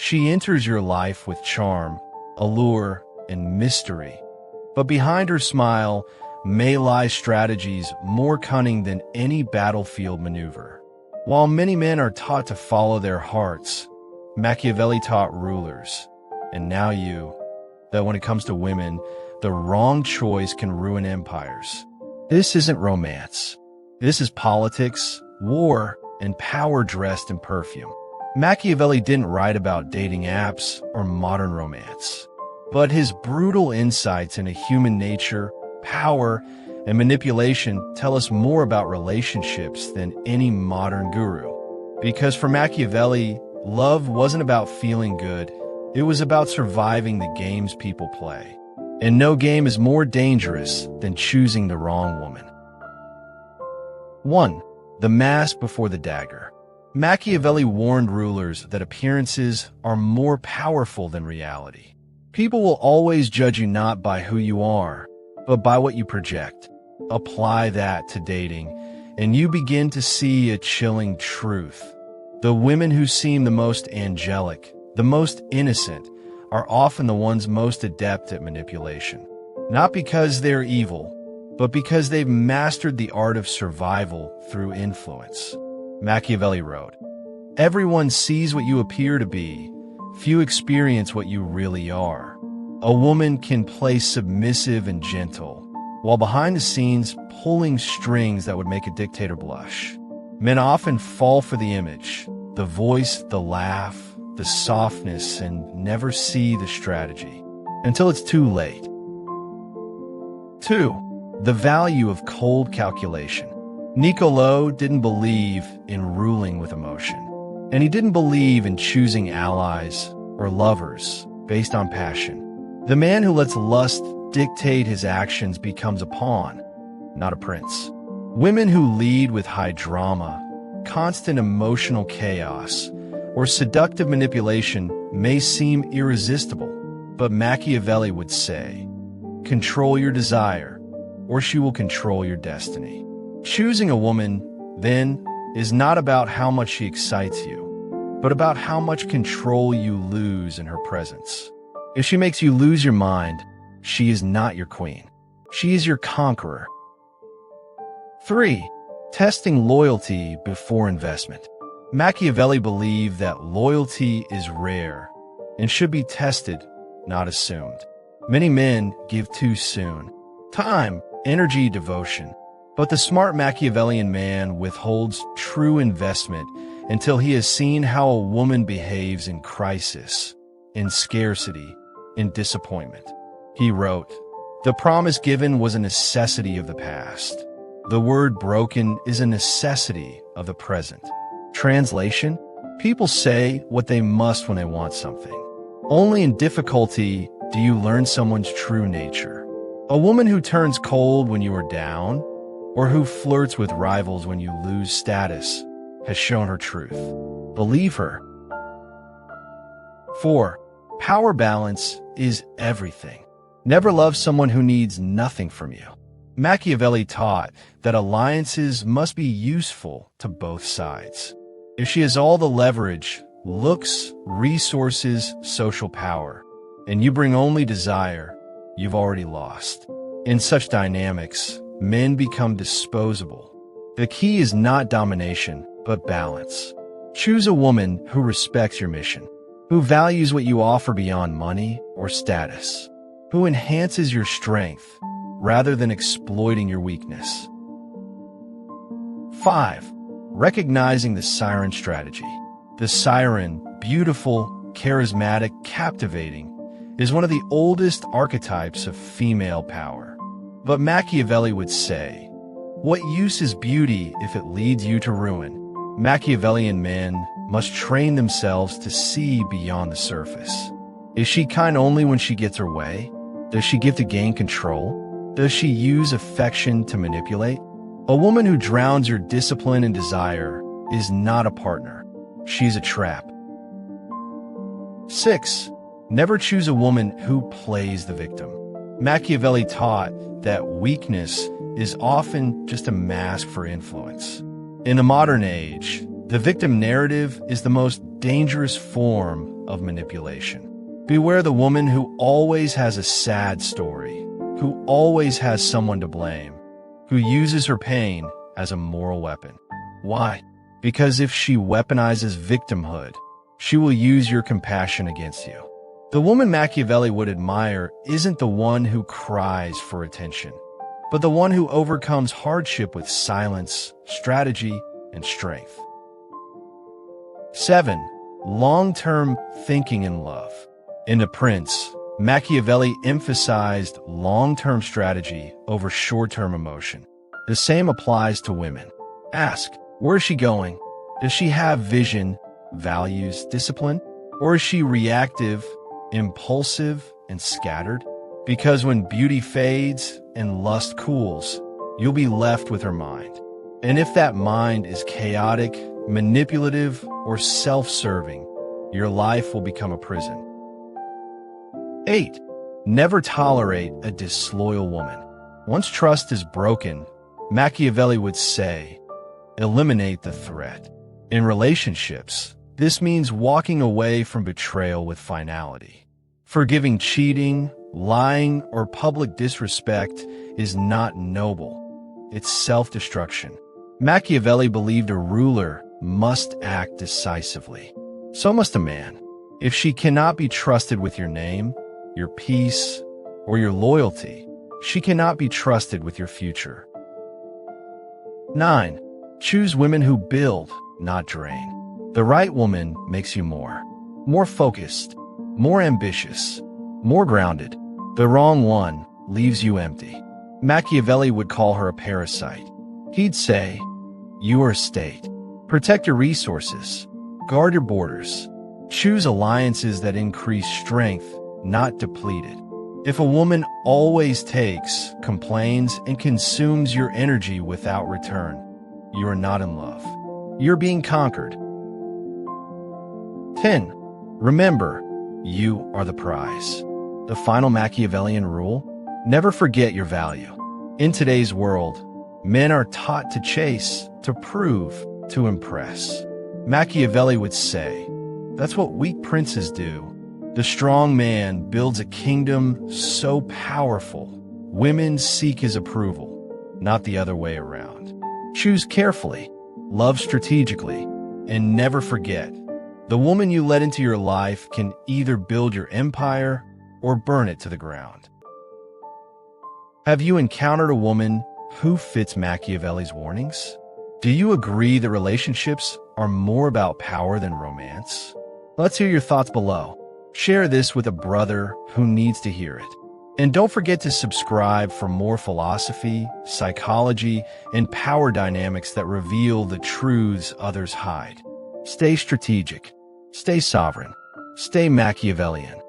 She enters your life with charm, allure, and mystery. But behind her smile may lie strategies more cunning than any battlefield maneuver. While many men are taught to follow their hearts, Machiavelli taught rulers, and now you, that when it comes to women, the wrong choice can ruin empires. This isn't romance. This is politics, war, and power dressed in perfume. Machiavelli didn't write about dating apps or modern romance, but his brutal insights into human nature, power, and manipulation tell us more about relationships than any modern guru. Because for Machiavelli, love wasn't about feeling good, it was about surviving the games people play. And no game is more dangerous than choosing the wrong woman. 1. The mask before the dagger. Machiavelli warned rulers that appearances are more powerful than reality. People will always judge you not by who you are, but by what you project. Apply that to dating, and you begin to see a chilling truth. The women who seem the most angelic, the most innocent, are often the ones most adept at manipulation. Not because they're evil, but because they've mastered the art of survival through influence. Machiavelli wrote, "Everyone sees what you appear to be. Few experience what you really are. A woman can play submissive and gentle, while behind the scenes pulling strings that would make a dictator blush. Men often fall for the image, the voice, the laugh, the softness, and never see the strategy until it's too late." 2. The value of cold calculation. Niccolo didn't believe in ruling with emotion, and he didn't believe in choosing allies or lovers based on passion. The man who lets lust dictate his actions becomes a pawn, not a prince. Women who lead with high drama, constant emotional chaos, or seductive manipulation may seem irresistible, but Machiavelli would say, "Control your desire, or she will control your destiny." Choosing a woman, then, is not about how much she excites you, but about how much control you lose in her presence. If she makes you lose your mind, she is not your queen. She is your conqueror. 3. Testing loyalty before investment. Machiavelli believed that loyalty is rare and should be tested, not assumed. Many men give too soon. Time, energy, devotion. But the smart Machiavellian man withholds true investment until he has seen how a woman behaves in crisis, in scarcity, in disappointment. He wrote, "The promise given was a necessity of the past. The word broken is a necessity of the present." Translation: people say what they must when they want something. Only in difficulty do you learn someone's true nature. A woman who turns cold when you are down, or who flirts with rivals when you lose status, has shown her truth. Believe her. 4. Power balance is everything. Never love someone who needs nothing from you. Machiavelli taught that alliances must be useful to both sides. If she has all the leverage, looks, resources, social power, and you bring only desire, you've already lost. In such dynamics, men become disposable. The key is not domination, but balance. Choose a woman who respects your mission, who values what you offer beyond money or status, who enhances your strength rather than exploiting your weakness. 5. Recognizing the siren strategy. The siren, beautiful, charismatic, captivating, is one of the oldest archetypes of female power. But Machiavelli would say, "What use is beauty if it leads you to ruin?" Machiavellian men must train themselves to see beyond the surface. Is she kind only when she gets her way? Does she give to gain control? Does she use affection to manipulate? A woman who drowns your discipline and desire is not a partner. She's a trap. 6. Never choose a woman who plays the victim. Machiavelli taught that weakness is often just a mask for influence. In the modern age, the victim narrative is the most dangerous form of manipulation. Beware the woman who always has a sad story, who always has someone to blame, who uses her pain as a moral weapon. Why? Because if she weaponizes victimhood, she will use your compassion against you. The woman Machiavelli would admire isn't the one who cries for attention, but the one who overcomes hardship with silence, strategy, and strength. 7. Long-term thinking in love. In The Prince, Machiavelli emphasized long-term strategy over short-term emotion. The same applies to women. Ask, where is she going? Does she have vision, values, discipline? Or is she reactive, impulsive, and scattered? Because when beauty fades and lust cools, you'll be left with her mind. And if that mind is chaotic, manipulative, or self-serving, your life will become a prison. 8. Never tolerate a disloyal woman. Once trust is broken, Machiavelli would say, eliminate the threat. In relationships, this means walking away from betrayal with finality. Forgiving cheating, lying, or public disrespect is not noble. It's self-destruction. Machiavelli believed a ruler must act decisively. So must a man. If she cannot be trusted with your name, your peace, or your loyalty, she cannot be trusted with your future. 9. Choose women who build, not drain. The right woman makes you more focused, more ambitious, more grounded. The wrong one leaves you empty. Machiavelli would call her a parasite. He'd say, you are a state. Protect your resources. Guard your borders. Choose alliances that increase strength, not deplete it. If a woman always takes, complains, and consumes your energy without return, you are not in love. You're being conquered. 10. Remember, you are the prize. The final Machiavellian rule: never forget your value. In today's world, men are taught to chase, to prove, to impress. Machiavelli would say, that's what weak princes do. The strong man builds a kingdom so powerful, women seek his approval, not the other way around. Choose carefully, love strategically, and never forget, the woman you let into your life can either build your empire or burn it to the ground. Have you encountered a woman who fits Machiavelli's warnings? Do you agree that relationships are more about power than romance? Let's hear your thoughts below. Share this with a brother who needs to hear it. And don't forget to subscribe for more philosophy, psychology, and power dynamics that reveal the truths others hide. Stay strategic, stay sovereign, stay Machiavellian.